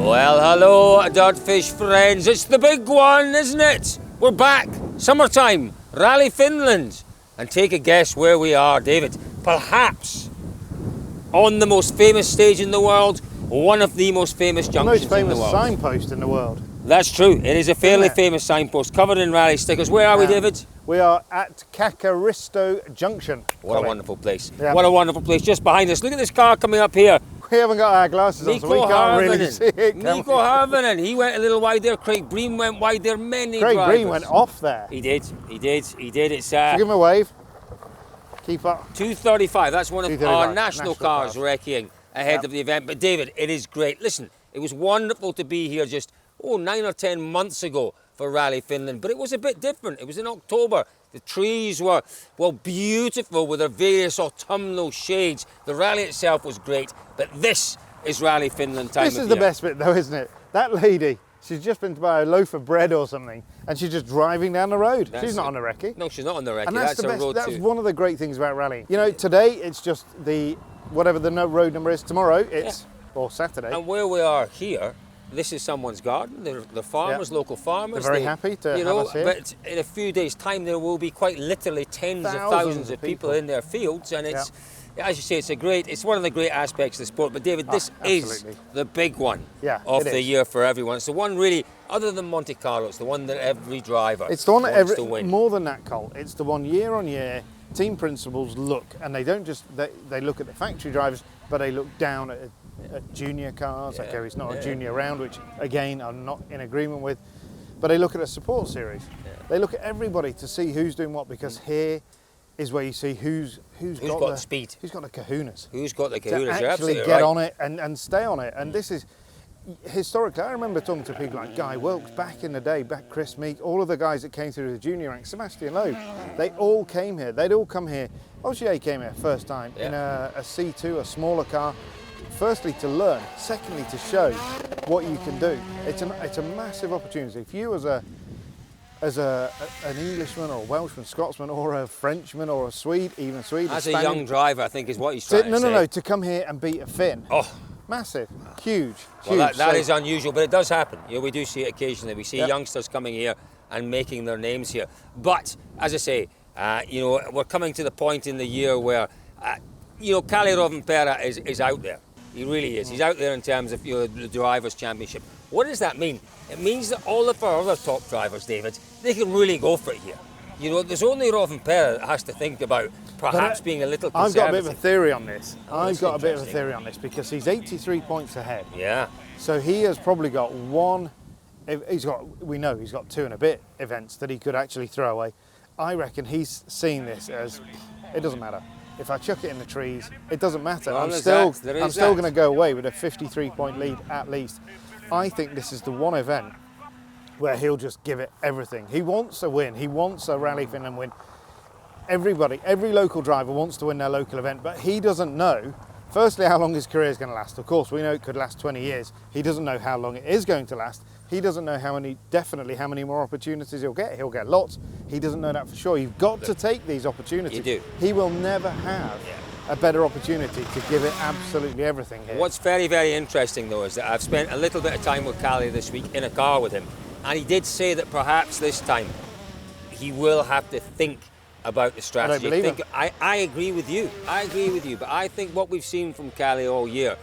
Well, hello, DirtFish friends. It's the big one, isn't it? We're back. Summertime. Rally Finland. And take a guess where we are, David. Perhaps on the most famous stage in the world, one of the most famous junctions in the world. The most famous signpost in the world. That's true. It is a fairly famous signpost, covered in rally stickers. Where are we, David? We are at Kakaristo Junction. What a wonderful place. Yeah. What a wonderful place. Just behind us. Look at this car coming up here. We haven't got our glasses on, so we can't really see it. Nico Harvinen. He went a little wide there. Craig Breen went wide there. Many drivers. Craig Breen went off there. He did. It's give him a wave. Keep up. 2:35. That's one of our national cars wrecking ahead of the event. But David, it is great. Listen, it was wonderful to be here just 9 or 10 months ago for Rally Finland, but it was a bit different. It was in October. The trees were, well, beautiful with their various autumnal shades. The rally itself was great, but this is Rally Finland time of year. This is the best bit though, isn't it? That lady, she's just been to buy a loaf of bread or something, and she's just driving down the road. She's not on a recce. No, she's not on the recce. And that's the best. That's too. one of the great things about rallying. You know, today it's just whatever the road number is. Tomorrow it's, or Saturday. And where we are here, this is someone's garden. They're farmers, local farmers. They're very happy to have us here. But in a few days' time, there will be quite literally tens of thousands of people in their fields, and it's, as you say, it's one of the great aspects of the sport. But David, this is the big one of the year for everyone. It's the one really, other than Monte Carlo, it's the one that every driver it's the one wants to win. More than that, Cole, it's the one year on year. Team principals look, and they don't just they look at the factory drivers, but they look down at junior cars. Okay, it's not a junior round, which again I'm not in agreement with, but they look at a support series. They look at everybody to see who's doing what, because here is where you see who's got the speed, who's got the kahunas, to actually get on it and stay on it. And this is historically, I remember talking to people like Guy Wilkes back in the day, Chris Meek, all of the guys that came through the junior ranks, Sebastian Loeb, they all came here. They'd all come here. Ogier came here first time in a C2, a smaller car. Firstly, to learn. Secondly, to show what you can do. It's a massive opportunity. If you as an Englishman or a Welshman, Scotsman or a Frenchman or a Swede, even a Swede, as a young driver, I think is what he's trying to say. No, to come here and beat a Finn. Oh. Massive, huge. Well, that is unusual, but it does happen. We do see it occasionally. We see youngsters coming here and making their names here. But as I say, we're coming to the point in the year where, Kalle Rovanperä is out there. He really is. He's out there in terms of the Drivers' Championship. What does that mean? It means that all of our other top drivers, David, they can really go for it here. There's only Rovanperä that has to think about perhaps being a little conservative. I've got a bit of a theory on this. Because he's 83 points ahead. Yeah. So he has probably got we know he's got 2 and a bit events that he could actually throw away. I reckon he's seeing this as, it doesn't matter. If I chuck it in the trees, it doesn't matter. Well, I'm still going to go away with a 53-point lead at least. I think this is the one event where he'll just give it everything. He wants a win. He wants a Rally Finland win. Every local driver wants to win their local event, but he doesn't know, firstly, how long his career is going to last. Of course, we know it could last 20 years. He doesn't know how long it is going to last. He doesn't know how many more opportunities he'll get. He'll get lots. He doesn't know that for sure. You've got to take these opportunities. You do. He will never have a better opportunity to give it absolutely everything here. What's very, very interesting, though, is that I've spent a little bit of time with Kalle this week in a car with him, and he did say that perhaps this time he will have to think about the strategy. I agree with you. But I think what we've seen from Kalle all year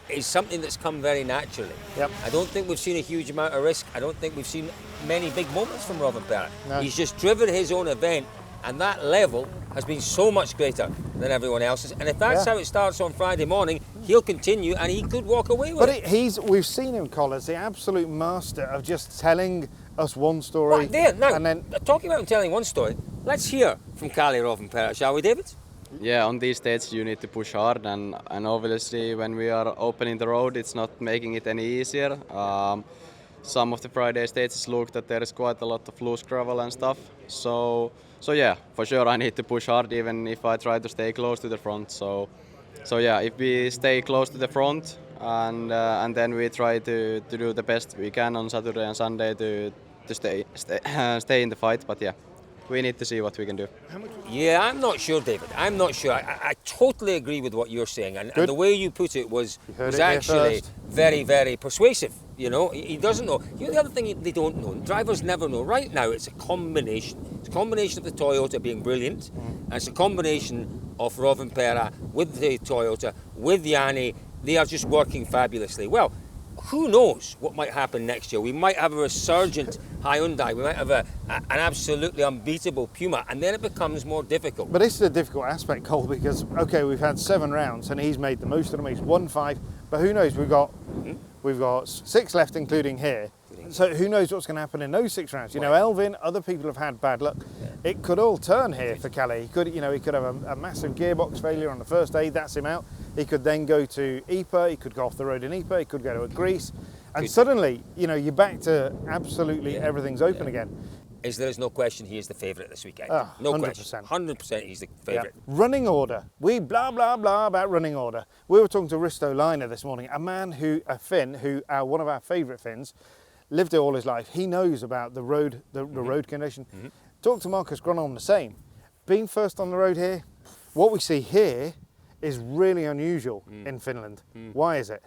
is something that's come very naturally. Yep. I don't think we've seen a huge amount of risk. I don't think we've seen many big moments from Rovanperä. No. He's just driven his own event, and that level has been so much greater than everyone else's. And if that's how it starts on Friday morning, he'll continue and he could walk away with it. We've seen him, Cole, as the absolute master of just telling us one story. Talking about him telling one story, let's hear from Kalle Rovanperä, shall we, David? Yeah, on these dates you need to push hard, and obviously when we are opening the road, it's not making it any easier. Some of the Friday stages look that there is quite a lot of loose gravel and stuff. So yeah, for sure I need to push hard, even if I try to stay close to the front. So yeah, if we stay close to the front and then we try to do the best we can on Saturday and Sunday to stay in the fight. But yeah. we need to see what we can do. Yeah, I'm not sure, David. I'm not sure. I totally agree with what you're saying, and the way you put it was actually very, very persuasive. You know, he doesn't know. You know, the other thing they don't know, drivers never know. Right now, it's a combination. It's a combination of the Toyota being brilliant, and it's a combination of Rovanperä with the Toyota, with Yanni. They are just working fabulously. Well, who knows what might happen next year? We might have a resurgent Hyundai. We might have an absolutely unbeatable Puma, and then it becomes more difficult. But this is a difficult aspect, Cole, because, okay, we've had 7 rounds and he's made the most of them. He's won 5, but who knows? We've got 6 left, including here. So who knows what's going to happen in those 6 rounds? You know, Elvin, other people have had bad luck. Yeah. It could all turn here for Kalle. He could have a massive gearbox failure on the first day. That's him out. He could then go to Ypres. He could go off the road in Ypres. He could go to Greece, and suddenly, you know, you're back to absolutely everything's open again. There's no question he is the favourite this weekend. No 100%. question. 100% he's the favourite. Yeah. Running order. We blah, blah, blah about running order. We were talking to Risto Laine this morning, a Finn, one of our favourite Finns, lived it all his life. He knows about the road, the road condition. Talk to Marcus Gronholm the same. Being first on the road here, what we see here is really unusual in Finland. Why is it?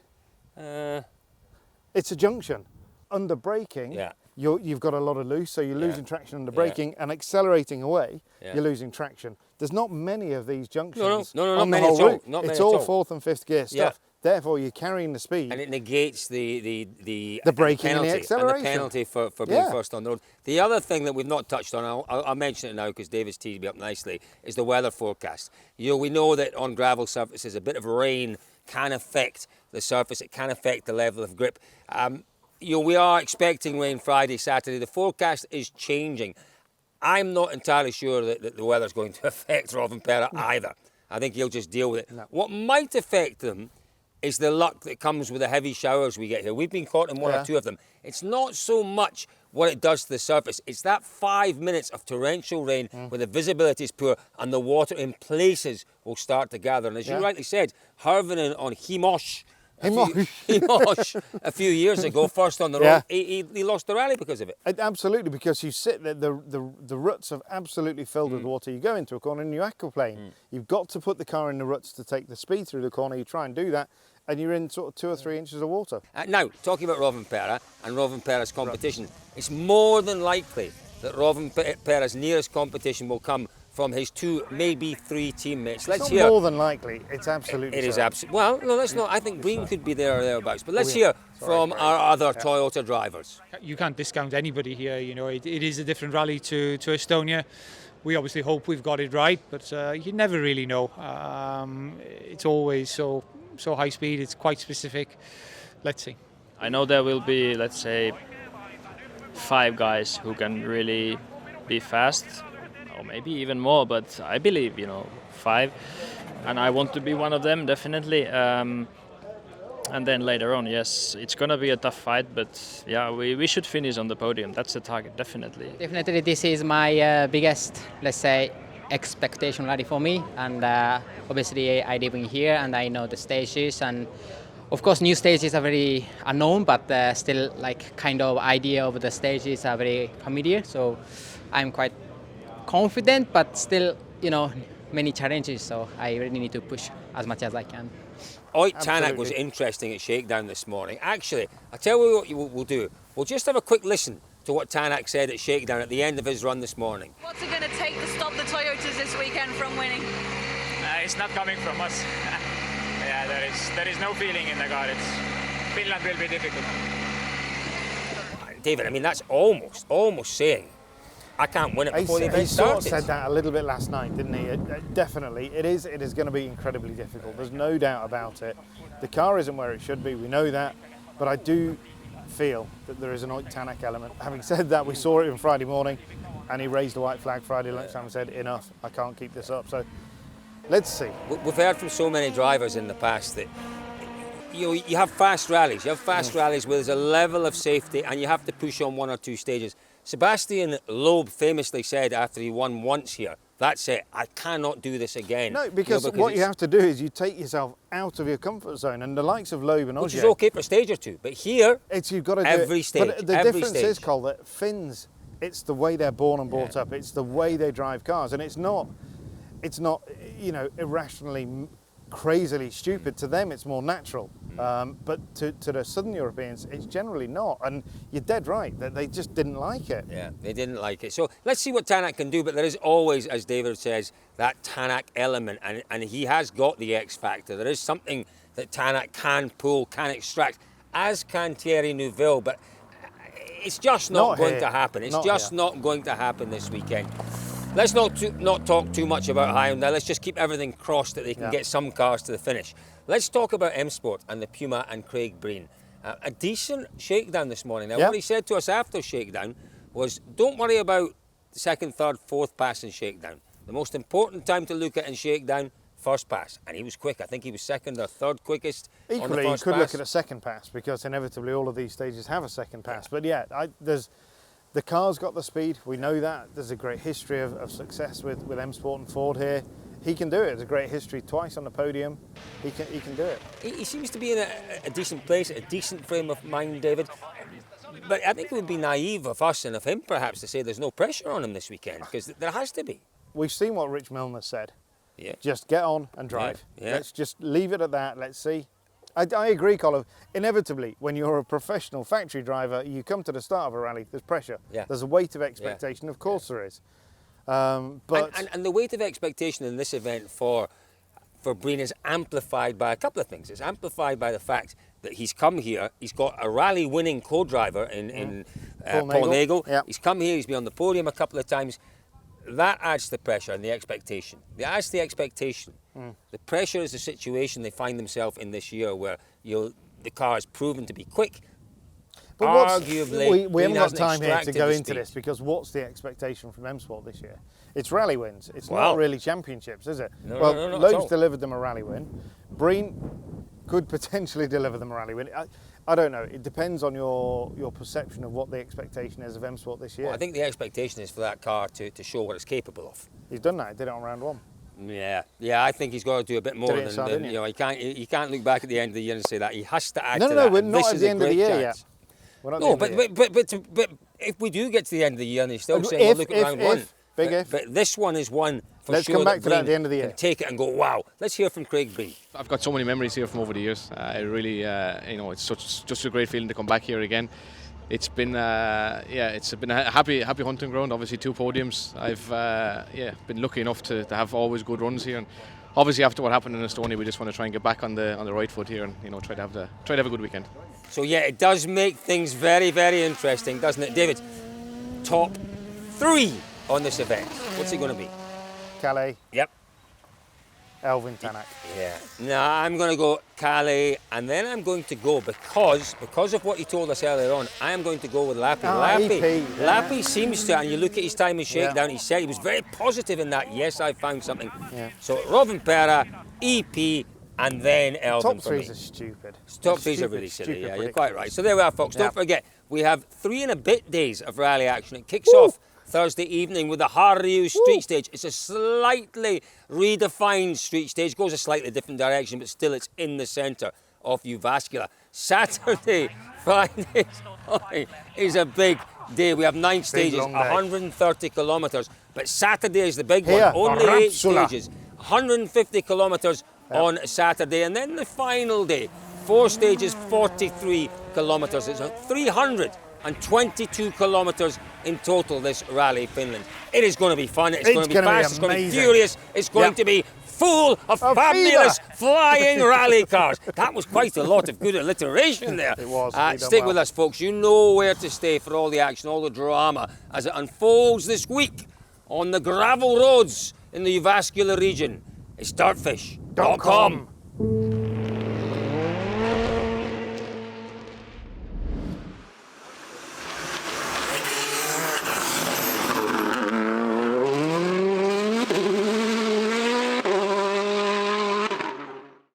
It's a junction. Under braking, you've got a lot of loose, so you're losing traction under braking, and accelerating away, you're losing traction. There's not many of these junctions on the whole route. It's all 4th and 5th gear stuff. Therefore, you're carrying the speed. And it negates the braking penalty, and the acceleration. And the penalty for being first on the road. The other thing that we've not touched on, I'll mention it now because David's teed me up nicely, is the weather forecast. You know, we know that on gravel surfaces, a bit of rain can affect the surface. It can affect the level of grip. You know, we are expecting rain Friday, Saturday. The forecast is changing. I'm not entirely sure that the weather's going to affect Rovanperä either. I think he'll just deal with it. No. What might affect them is the luck that comes with the heavy showers we get here. We've been caught in 1 or 2 of them. It's not so much what it does to the surface. It's that 5 minutes of torrential rain where the visibility is poor and the water in places will start to gather. And as you rightly said, Hirvonen on Himosh a few years ago, first on the road, he lost the rally because of it. Absolutely, because you sit there, the ruts have absolutely filled with water. You go into a corner and you aquaplane. You've got to put the car in the ruts to take the speed through the corner. You try and do that, and you're in sort of 2 or 3 inches of water. Now, talking about Rovanperä and Rovanperä's competition, it's more than likely that Rovanperä's nearest competition will come from his 2, maybe 3 teammates. Let's hear. More than likely, it's absolutely. It is absolutely. Well, no, let's not. I think Green could be there or thereabouts. But let's hear from our other Toyota drivers. You can't discount anybody here. You know, it is a different rally to Estonia. We obviously hope we've got it right, but you never really know. It's always so high speed. It's quite specific. Let's see. I know there will be, let's say, 5 guys who can really be fast. Or maybe even more, but I believe, 5, and I want to be one of them, definitely. And then later on, yes, it's gonna be a tough fight, but yeah, we should finish on the podium. That's the target, definitely. Definitely, this is my biggest, let's say, expectation rally for me. And obviously, I live in here, and I know the stages, and of course, new stages are very unknown, but still, like, kind of idea of the stages are very familiar. So I'm quite confident, but still, many challenges, so I really need to push as much as I can. Oyt Tanak was interesting at Shakedown this morning. Actually, I'll tell you what we'll do. We'll just have a quick listen to what Tanak said at Shakedown at the end of his run this morning. What's it going to take to stop the Toyotas this weekend from winning? It's not coming from us. Yeah, there is no feeling in the car. Finland will be difficult. David, I mean, that's almost saying I can't win it before the event started. He sort of said that a little bit last night, didn't he? Definitely, it is going to be incredibly difficult. There's no doubt about it. The car isn't where it should be, we know that, but I do feel that there is an Oyt Tanak element. Having said that, we saw it on Friday morning, and he raised the white flag Friday lunchtime and said, enough, I can't keep this up. So let's see. We've heard from so many drivers in the past that you have fast rallies. You have fast rallies where there's a level of safety and you have to push on 1 or 2 stages. Sebastian Loeb famously said after he won once here, that's it, I cannot do this again. No, because what you have to do is you take yourself out of your comfort zone, and the likes of Loeb and Ogier, which is okay for a stage or 2, but here, you've got to every do stage. But the difference is, Cole, that Finns It's the way they're born and brought up. It's the way they drive cars, and it's not, you know, irrationally, crazily stupid. To them, it's more natural. But to the Southern Europeans, it's generally not. And you're dead right that they just didn't like it. Yeah, they didn't like it. So let's see what Tanak can do. But there is always, as David says, that Tanak element, and he has got the X factor. There is something that Tanak can pull, can extract, as can Thierry Neuville. But it's just not going to happen. It's just not going to happen this weekend. Let's not talk too much about Hyundai. Let's just keep everything crossed that they can get some cars to the finish. Let's talk about M Sport and the Puma and Craig Breen. A decent shakedown this morning. Now, what he said to us after shakedown was, don't worry about the second, third, fourth pass in shakedown. The most important time to look at in shakedown, first pass. And he was quick. I think he was second or third quickest on the Equally, first you could pass. look at a second pass, because inevitably all of these stages have a second pass. But yeah, the car's got the speed. We know that. There's a great history of success with M Sport and Ford here. He can do it. There's a great history, twice on the podium. He can do it. He seems to be in a decent place, a decent frame of mind, David. But I think it would be naive of us and of him perhaps to say there's no pressure on him this weekend, because there has to be. We've seen what Rich Milner said. Yeah. Just get on and drive. Yeah. Let's just leave it at that. Let's see. I agree, Colin. Inevitably, when you're a professional factory driver, you come to the start of a rally, there's pressure. Yeah. There's a weight of expectation. Of course there is. But and the weight of expectation in this event for Breen is amplified by a couple of things. It's amplified by the fact that he's come here, he's got a rally winning co-driver in Paul Nagel. Yep. He's come here, he's been on the podium a couple of times. That adds to the pressure and the expectation. That adds to the expectation. The pressure is the situation they find themselves in this year, where the car is proven to be quick. But arguably, we haven't got hasn't time here to extracted go the into speed. this, because what's the expectation from M Sport this year? It's rally wins. It's Well, not really championships, is it? No, well, no, not at all. Loeb's delivered them a rally win. Breen could potentially deliver them a rally win. I don't know. It depends on your perception of what the expectation is of M Sport this year. Well, I think the expectation is for that car to show what it's capable of. He's done that. He did it on round one. Yeah, I think he's got to do a bit more Did it in than Sardinia. you know. He can't look back at the end of the year and say that. He has to add No, to no, that. we're and not this at is the a end of the great year chance. yet. We're not at No, the end of the year. but if we do get to the end of the year and he's still saying, well, look at round one. Big if. But this one is one for Let's sure. come back to that at Breen the end of the year. can take it and go, wow. Let's hear from Craig Breen. I've got so many memories here from over the years. I really, it's just a great feeling to come back here again. It's been, it's been a happy hunting ground. Obviously, 2 podiums. I've, been lucky enough to have always good runs here. And obviously, after what happened in Estonia, we just want to try and get back on the right foot here and try to have a good weekend. So yeah, it does make things very, very interesting, doesn't it, David? Top 3 on this event. What's it going to be? Calais, Yep. Elvin Tanak. Yeah. No, I'm going to go Calais, and then I'm going to go, because of what he told us earlier on, I am going to go with Lappi. Lappi seems to, and you look at his time in shakedown, he said he was very positive in that. Yes, I found something. Yeah. So Rovanperä, EP, and then Elvin. Top 3s are stupid. Top 3s are really silly. Yeah, you're quite right. So there we are, folks. Don't forget, we have 3 and a bit days of rally action. It kicks off Thursday evening with the Harju street stage. It's a slightly redefined street stage, goes a slightly different direction, but still it's in the centre of Jyväskylä. Saturday, Friday is a big day. We have 9 stages, 130 kilometres, but Saturday is the big one. Only 8 stages, 150 kilometres on Saturday, and then the final day, 4 stages, 43 kilometres. It's 322 kilometres in total, this Rally Finland. It is going to be fun, it's going to be fast, it's going to be furious, it's going to be full of fabulous flying rally cars. That was quite a lot of good alliteration there. It was. Stick with us, folks. You know where to stay for all the action, all the drama as it unfolds this week on the gravel roads in the Jyväskylä region. It's DirtFish.com.